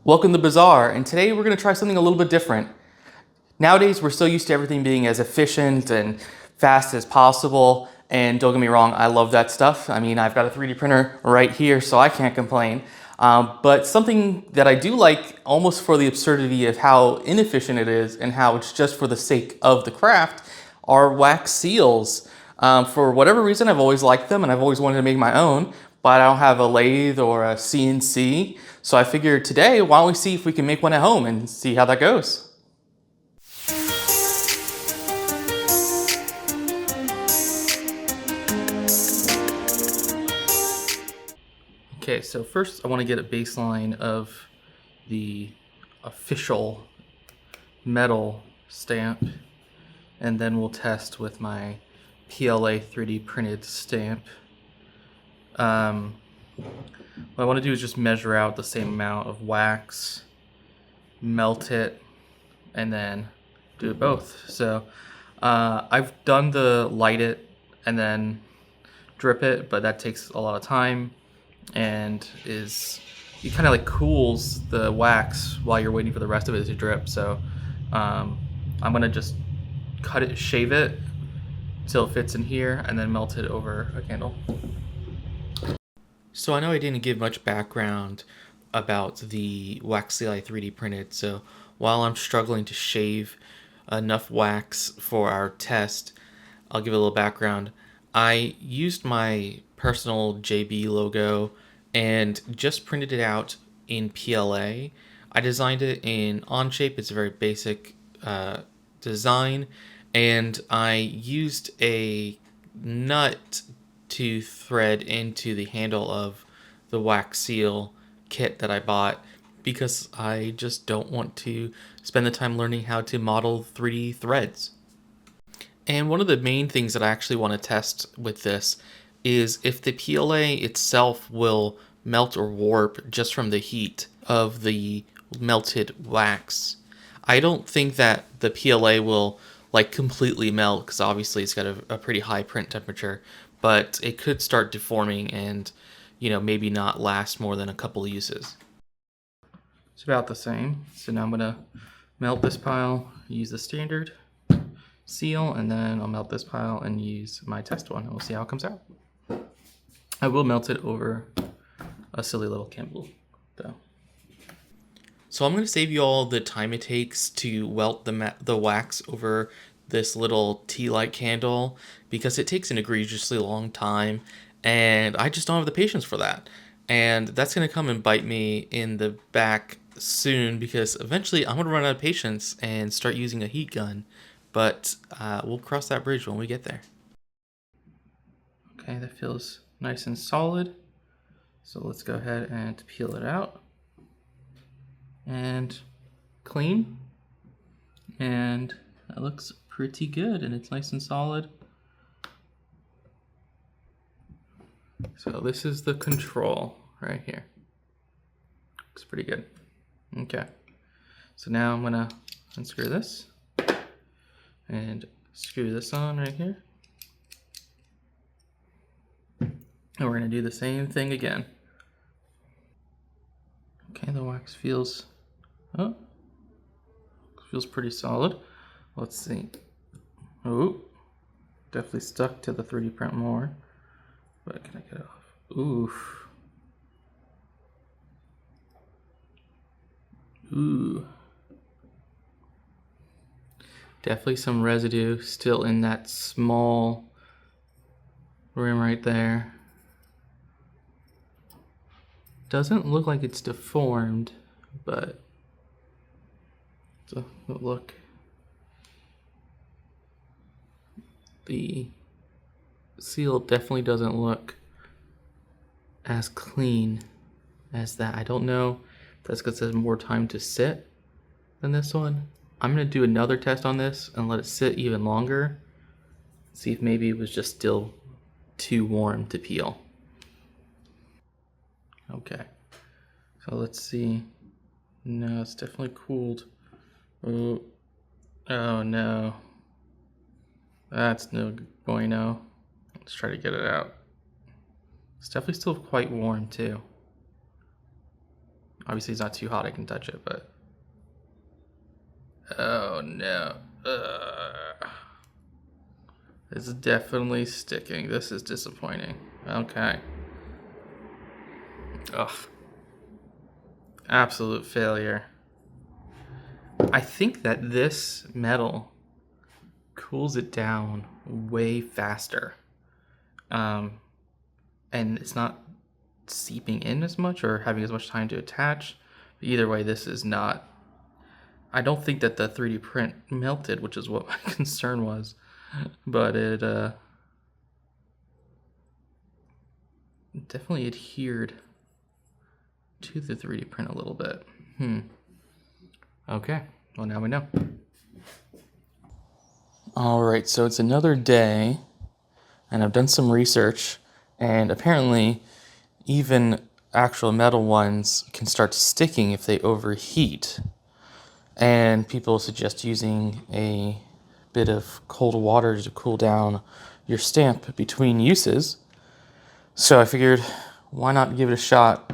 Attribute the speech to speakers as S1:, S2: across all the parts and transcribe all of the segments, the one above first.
S1: Welcome to Bazaar, and today we're going to try something a little bit different. Nowadays, we're so used to everything being as efficient and fast as possible, and don't get me wrong, I love that stuff. I mean, I've got a 3D printer right here, so I can't complain. But something that I do like, almost for the absurdity of how inefficient it is and how it's just for the sake of the craft, are wax seals. For whatever reason, I've always liked them and I've always wanted to make my own, but I don't have a lathe or a CNC. So I figured today, why don't we see if we can make one at home and see how that goes. Okay, so first I want to get a baseline of the official metal stamp, and then we'll test with my PLA 3D printed stamp. What I want to do is just measure out the same amount of wax, melt it, and then do both. So I've done the light it and then drip it, but that takes a lot of time and it kind of like cools the wax while you're waiting for the rest of it to drip. So I'm gonna just shave it till it fits in here and then melt it over a candle. So I know I didn't give much background about the wax seal I 3D printed, so while I'm struggling to shave enough wax for our test, I'll give a little background. I used my personal JB logo and just printed it out in PLA. I designed it in Onshape. It's a very basic design, and I used a nut to thread into the handle of the wax seal kit that I bought because I just don't want to spend the time learning how to model 3D threads. And one of the main things that I actually want to test with this is if the PLA itself will melt or warp just from the heat of the melted wax. I don't think that the PLA will like completely melt because obviously it's got a pretty high print temperature, but it could start deforming and, you know, maybe not last more than a couple of uses. It's about the same. So now I'm gonna melt this pile, use the standard seal, and then I'll melt this pile and use my test one, and we'll see how it comes out. I will melt it over a silly little candle, though. So I'm going to save you all the time it takes to welt the wax over this little tea light candle because it takes an egregiously long time, and I just don't have the patience for that. And that's going to come and bite me in the back soon because eventually I'm going to run out of patience and start using a heat gun. But we'll cross that bridge when we get there. Okay, that feels nice and solid. So let's go ahead and peel it out. And clean. And that looks pretty good and it's nice and solid. So this is the control right here. Looks pretty good. Okay. So now I'm gonna unscrew this and screw this on right here. And we're gonna do the same thing again. Okay, the wax feels pretty solid. Let's see. Oh, definitely stuck to the 3D print more. But can I get it off? Oof. Ooh. Definitely some residue still in that small rim right there. Doesn't look like it's deformed, but look. The seal definitely doesn't look as clean as that. I don't know if that's because there's more time to sit than this one. I'm gonna do another test on this and let it sit even longer. See if maybe it was just still too warm to peel. Okay, so let's see. No, it's definitely cooled. Oh no. That's no bueno. Let's try to get it out. It's definitely still quite warm too. Obviously it's not too hot, I can touch it, but... Oh no. It's definitely sticking. This is disappointing. Okay. Ugh. Absolute failure. I think that this metal cools it down way faster. And it's not seeping in as much or having as much time to attach. But either way, this is not... I don't think that the 3D print melted, which is what my concern was. But it definitely adhered to the 3D print a little bit. Okay, well now we know. All right, so it's another day, and I've done some research, and apparently even actual metal ones can start sticking if they overheat. And people suggest using a bit of cold water to cool down your stamp between uses. So I figured, why not give it a shot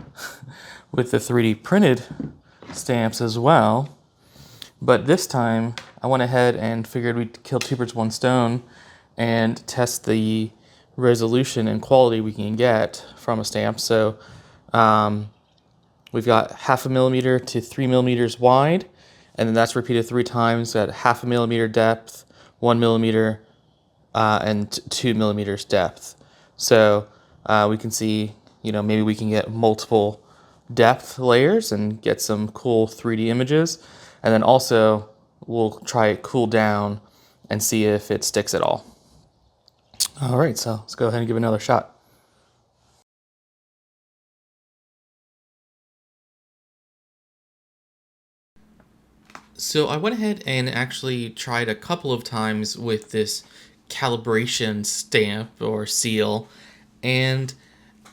S1: with the 3D printed stamps as well. But this time I went ahead and figured we'd kill two birds with one stone and test the resolution and quality we can get from a stamp. So we've got 0.5 millimeter to 3 millimeters wide, and then that's repeated 3 times at 0.5 millimeter depth, 1 millimeter, and 2 millimeters depth. So we can see, maybe we can get multiple depth layers and get some cool 3D images. And then also we'll try it cool down and see if it sticks at all. All right, so let's go ahead and give it another shot. So I went ahead and actually tried a couple of times with this calibration stamp or seal, and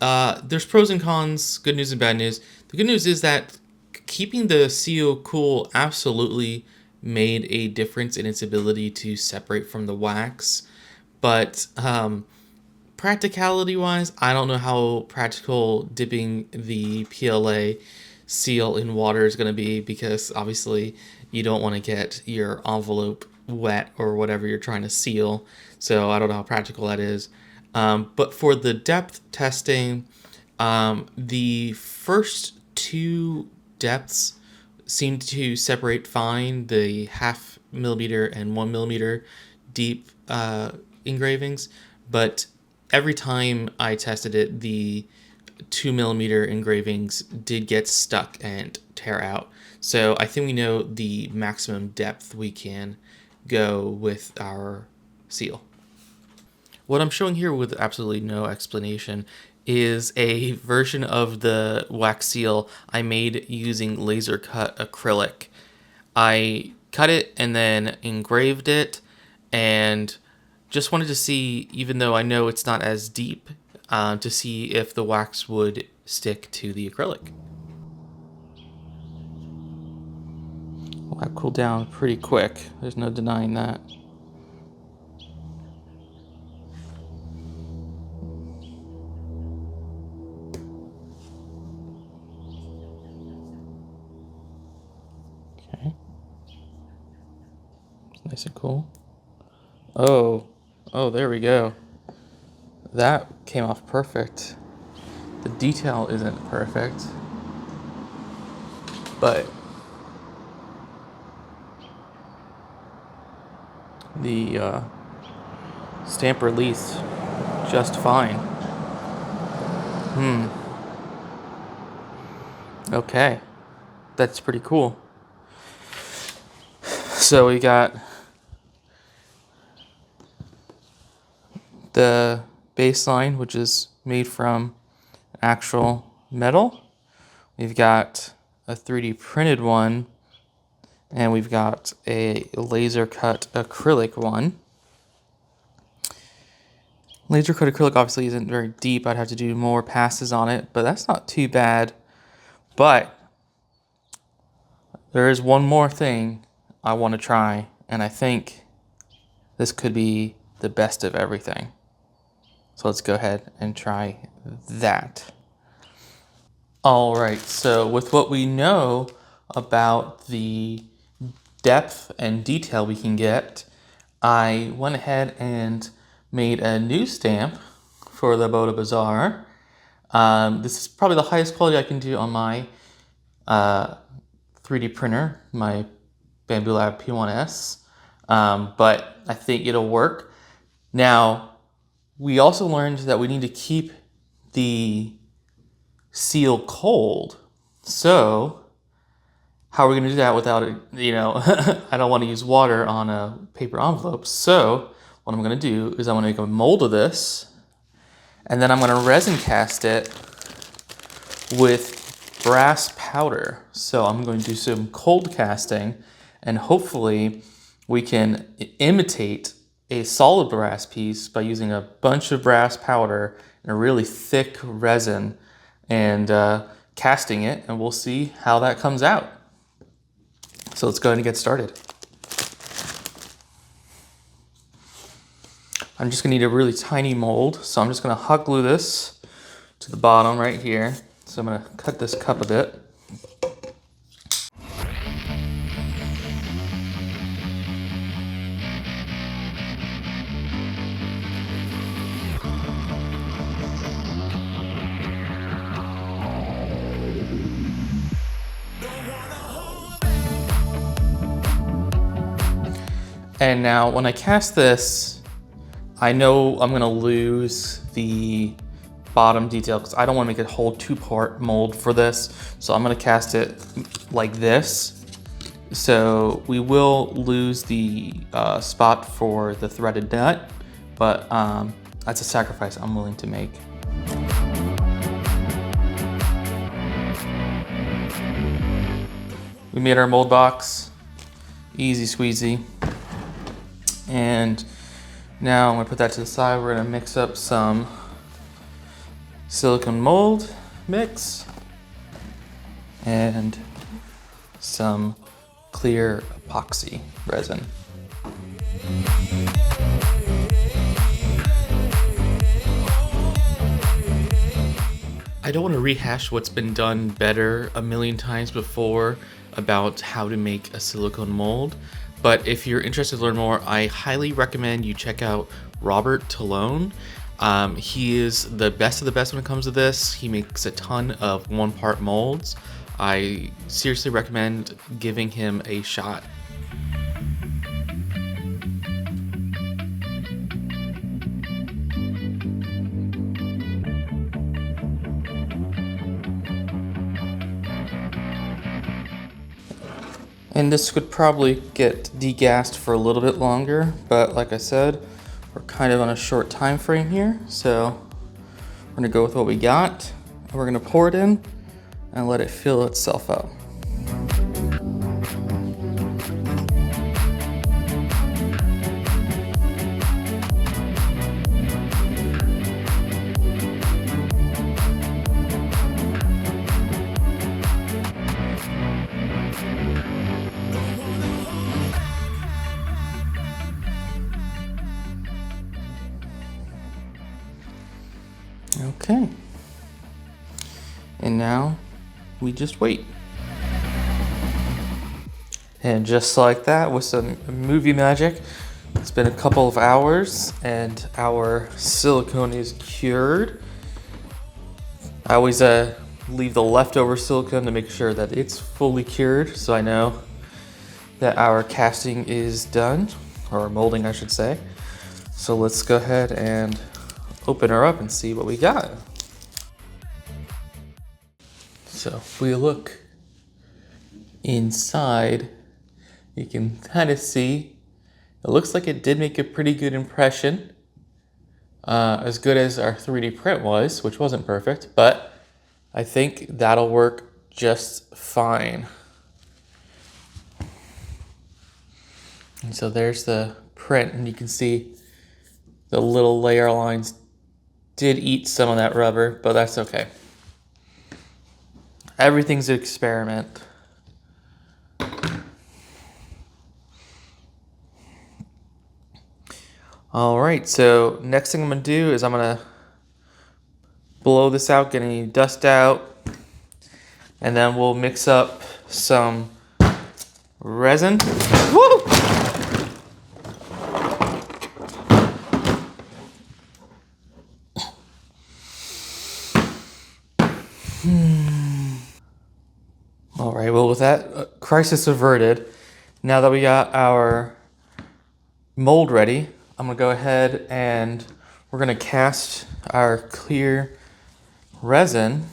S1: there's pros and cons, good news and bad news. The good news is that keeping the seal cool absolutely made a difference in its ability to separate from the wax, but practicality wise, I don't know how practical dipping the PLA seal in water is going to be, because obviously you don't want to get your envelope wet or whatever you're trying to seal. So I don't know how practical that is. But for the depth testing, the first 2 depths seemed to separate fine, the 0.5 millimeter and 1 millimeter deep engravings, but every time I tested it, the 2 millimeter engravings did get stuck and tear out. So I think we know the maximum depth we can go with our seal. What I'm showing here with absolutely no explanation is a version of the wax seal I made using laser cut acrylic. I cut it and then engraved it, and just wanted to see, even though I know it's not as deep, to see if the wax would stick to the acrylic. Well, that cooled down pretty quick. There's no denying that. Okay. It's nice and cool. Oh, there we go. That came off perfect. The detail isn't perfect, but the stamp released just fine. Okay, that's pretty cool. So we got the baseline, which is made from actual metal. We've got a 3D printed one, and we've got a laser cut acrylic one. Laser cut acrylic obviously isn't very deep. I'd have to do more passes on it, but that's not too bad. But there is one more thing I want to try, and I think this could be the best of everything. So let's go ahead and try that. All right, so with what we know about the depth and detail we can get, I went ahead and made a new stamp for the Boda Bazaar. This is probably the highest quality I can do on my 3D printer, my Bambu Lab P1S, but I think it'll work. Now, we also learned that we need to keep the seal cold. So, how are we going to do that without it, I don't want to use water on a paper envelope. So, what I'm going to do is I'm going to make a mold of this, and then I'm going to resin cast it with brass powder. So I'm going to do some cold casting, and hopefully we can imitate a solid brass piece by using a bunch of brass powder and a really thick resin and casting it, and we'll see how that comes out. So let's go ahead and get started. I'm just gonna need a really tiny mold, so I'm just gonna hot glue this to the bottom right here. So I'm gonna cut this cup a bit. And now when I cast this, I know I'm gonna lose the bottom detail because I don't want to make a whole two-part mold for this. So I'm gonna cast it like this. So we will lose the spot for the threaded nut, but that's a sacrifice I'm willing to make. We made our mold box, easy squeezy. And now I'm gonna put that to the side. We're gonna mix up some silicone mold mix and some clear epoxy resin. I don't want to rehash what's been done better a million times before about how to make a silicone mold, but if you're interested to learn more, I highly recommend you check out Robert Talone. He is the best of the best when it comes to this. He makes a ton of one-part molds. I seriously recommend giving him a shot. And this could probably get degassed for a little bit longer, but like I said, we're kind of on a short time frame here, so we're gonna go with what we got, and we're gonna pour it in and let it fill itself out. Okay, and now we just wait. And just like that, with some movie magic, it's been a couple of hours and our silicone is cured. I always leave the leftover silicone to make sure that it's fully cured, so I know that our casting is done, or molding I should say. So let's go ahead and open her up and see what we got. So if we look inside, you can kind of see it looks like it did make a pretty good impression. As good as our 3D print was, which wasn't perfect, but I think that'll work just fine. And so there's the print, and you can see the little layer lines did eat some of that rubber, but that's okay. Everything's an experiment. All right, so next thing I'm gonna do is I'm gonna blow this out, get any dust out, And then we'll mix up some resin. Woo! All right, well, with that crisis averted, now that we got our mold ready, I'm gonna go ahead and we're gonna cast our clear resin.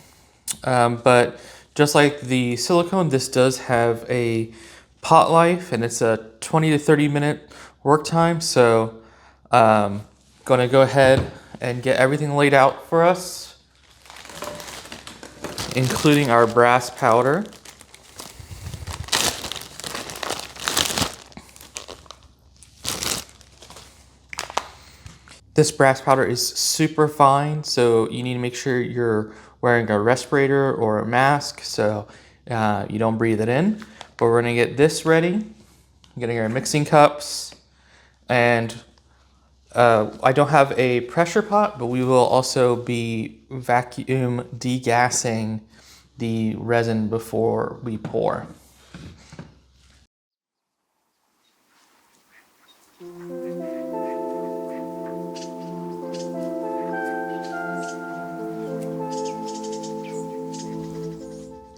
S1: But just like the silicone, this does have a pot life and it's a 20 to 30 minute work time. So gonna go ahead and get everything laid out for us, including our brass powder. This brass powder is super fine, so you need to make sure you're wearing a respirator or a mask so you don't breathe it in. But we're gonna get this ready, getting our mixing cups, and I don't have a pressure pot, but we will also be vacuum degassing the resin before we pour.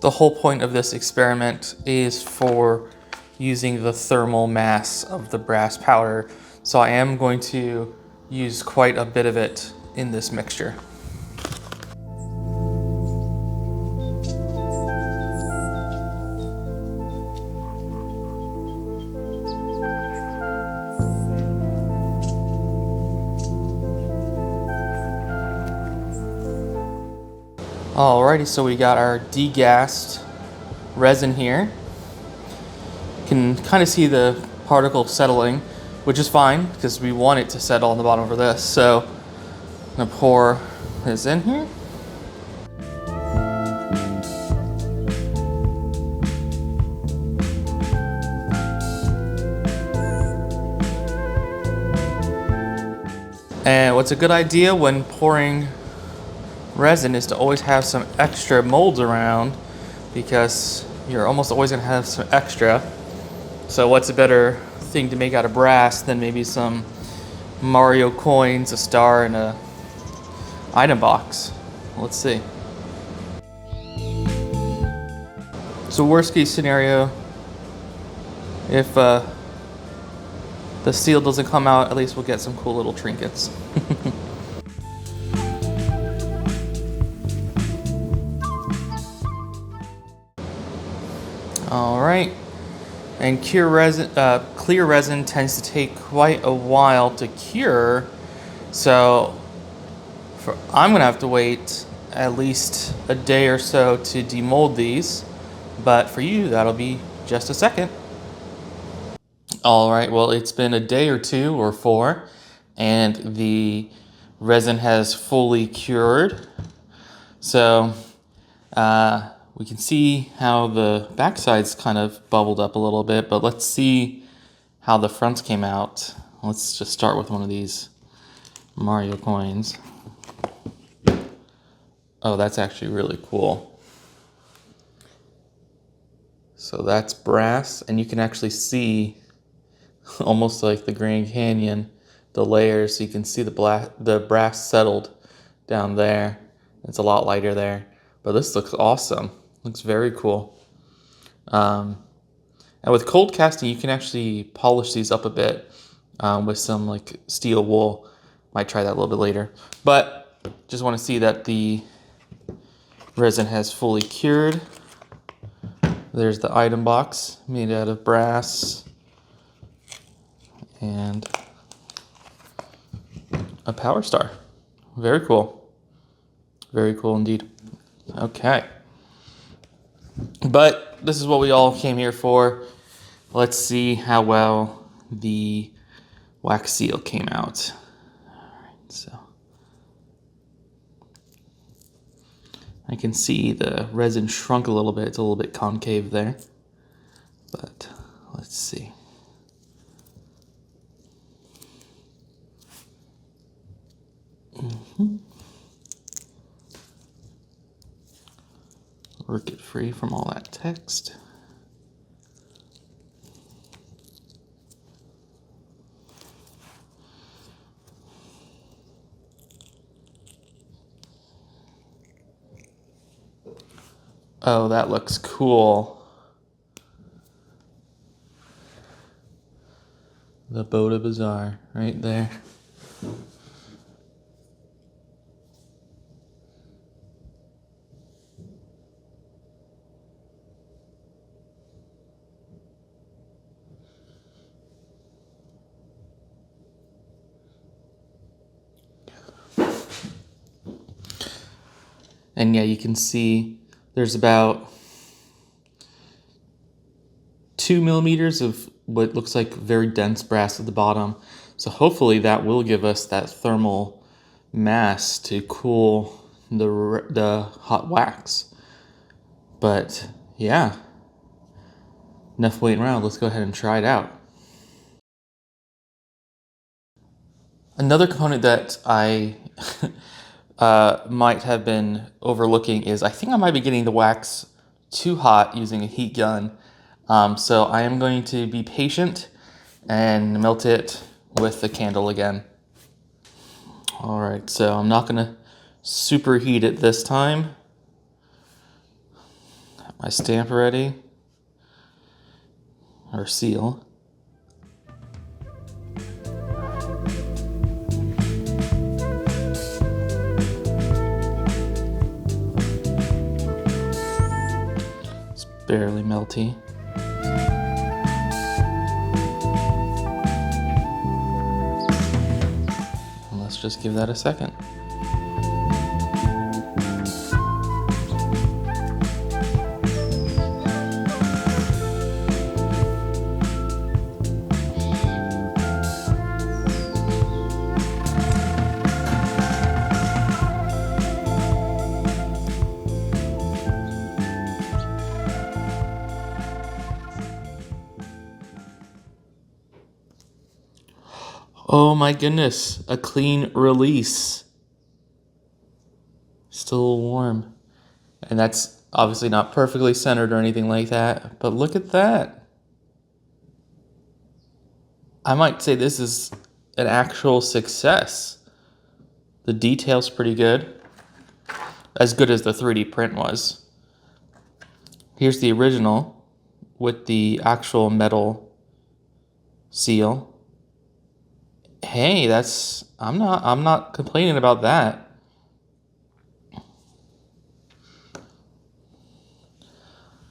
S1: The whole point of this experiment is for using the thermal mass of the brass powder, so I am going to use quite a bit of it in this mixture. Alrighty, so we got our degassed resin here. You can kind of see the particles settling, which is fine because we want it to settle on the bottom of this. So I'm gonna pour this in here. And what's a good idea when pouring resin is to always have some extra molds around, because you're almost always going to have some extra. So what's a better thing to make out of brass than maybe some Mario coins, a star, and a item box? Let's see. So worst case scenario, if the seal doesn't come out, at least we'll get some cool little trinkets. All right, and clear resin tends to take quite a while to cure, so I'm gonna have to wait at least a day or so to demold these, but for you, that'll be just a second. All right, well, it's been a day or two or four, and the resin has fully cured. So we can see how the backside's kind of bubbled up a little bit, but let's see how the fronts came out. Let's just start with one of these Mario coins. Oh, that's actually really cool. So that's brass, and you can actually see almost like the Grand Canyon, the layers. So you can see the brass settled down there. It's a lot lighter there, but this looks awesome. Looks very cool. And with cold casting, you can actually polish these up a bit with some like steel wool. Might try that a little bit later, but just want to see that the resin has fully cured. There's the item box made out of brass and a power star. Very cool. Very cool indeed. Okay. But this is what we all came here for. Let's see how well the wax seal came out. All right, so I can see the resin shrunk a little bit. It's a little bit concave there. But let's see. work it free from all that text. Oh, that looks cool. The Boda Bazaar right there. And yeah, you can see there's about 2 millimeters of what looks like very dense brass at the bottom. So hopefully that will give us that thermal mass to cool the hot wax. But yeah, enough waiting around. Let's go ahead and try it out. Another component that I might have been overlooking is I think I might be getting the wax too hot using a heat gun. So I am going to be patient and melt it with the candle again. All right, so I'm not gonna superheat it this time. Have my stamp ready, or seal. It's barely melty. And let's just give that a second. Oh my goodness, a clean release. Still warm. And that's obviously not perfectly centered or anything like that, but look at that. I might say this is an actual success. The detail's pretty good. As good as the 3D print was. Here's the original with the actual metal seal. Hey, I'm not complaining about that.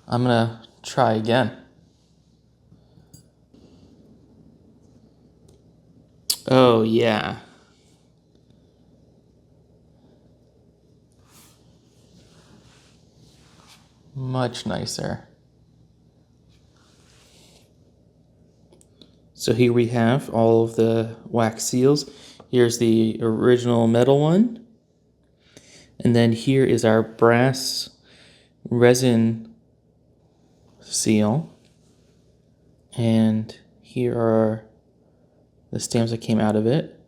S1: I'm gonna try again. Oh yeah. Much nicer. So here we have all of the wax seals. Here's the original metal one. And then here is our brass resin seal. And here are the stamps that came out of it.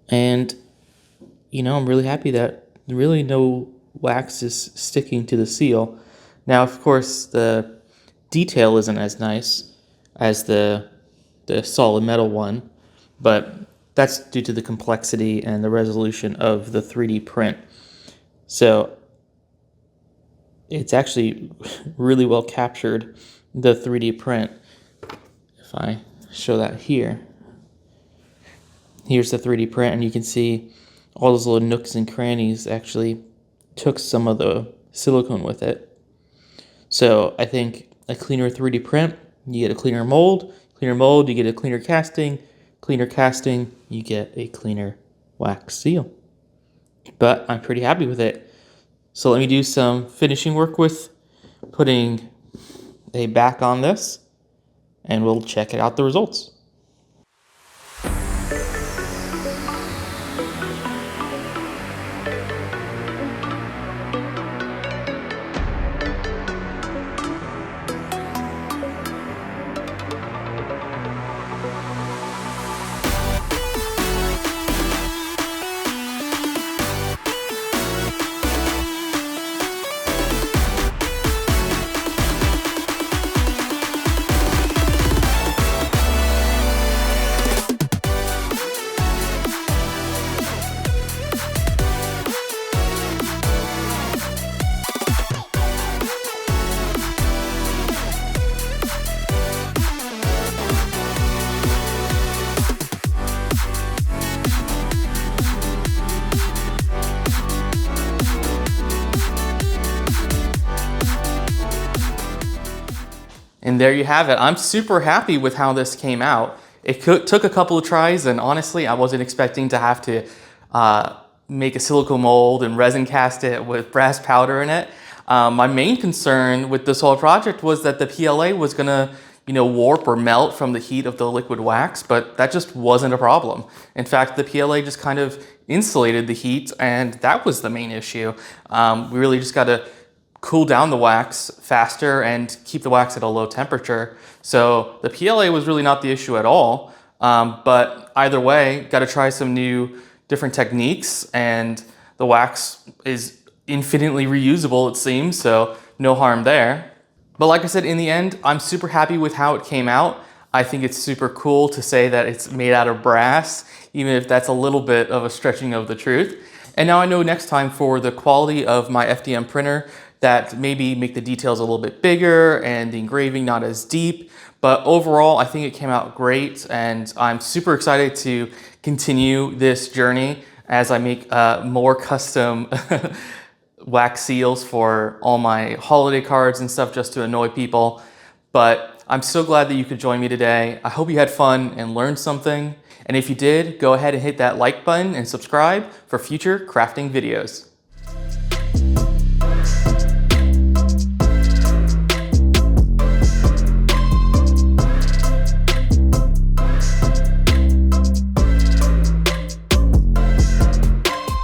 S1: And, you know, I'm really happy that really no wax is sticking to the seal. Now, of course, the detail isn't as nice as the solid metal one, but that's due to the complexity and the resolution of the 3D print. So it's actually really well captured, the 3D print. If I show that here, here's the 3D print, and you can see all those little nooks and crannies actually took some of the silicone with it. So I think a cleaner 3D print, you get a cleaner mold, you get a cleaner casting, you get a cleaner wax seal. But I'm pretty happy with it. So let me do some finishing work with putting a back on this, and we'll check it out the results. And there you have it. I'm super happy with how this came out. It took a couple of tries, and honestly, I wasn't expecting to have to make a silicone mold and resin cast it with brass powder in it. My main concern with this whole project was that the PLA was gonna, warp or melt from the heat of the liquid wax, but that just wasn't a problem. In fact, the PLA just kind of insulated the heat, and that was the main issue. We really just got to cool down the wax faster and keep the wax at a low temperature. So the PLA was really not the issue at all. But either way, got to try some new different techniques, and the wax is infinitely reusable, it seems, so no harm there. But like I said, in the end, I'm super happy with how it came out. I think it's super cool to say that it's made out of brass, even if that's a little bit of a stretching of the truth. And now I know next time for the quality of my FDM printer that maybe make the details a little bit bigger and the engraving not as deep. But overall, I think it came out great, and I'm super excited to continue this journey as I make more custom wax seals for all my holiday cards and stuff just to annoy people. But I'm so glad that you could join me today. I hope you had fun and learned something. And if you did, go ahead and hit that like button and subscribe for future crafting videos.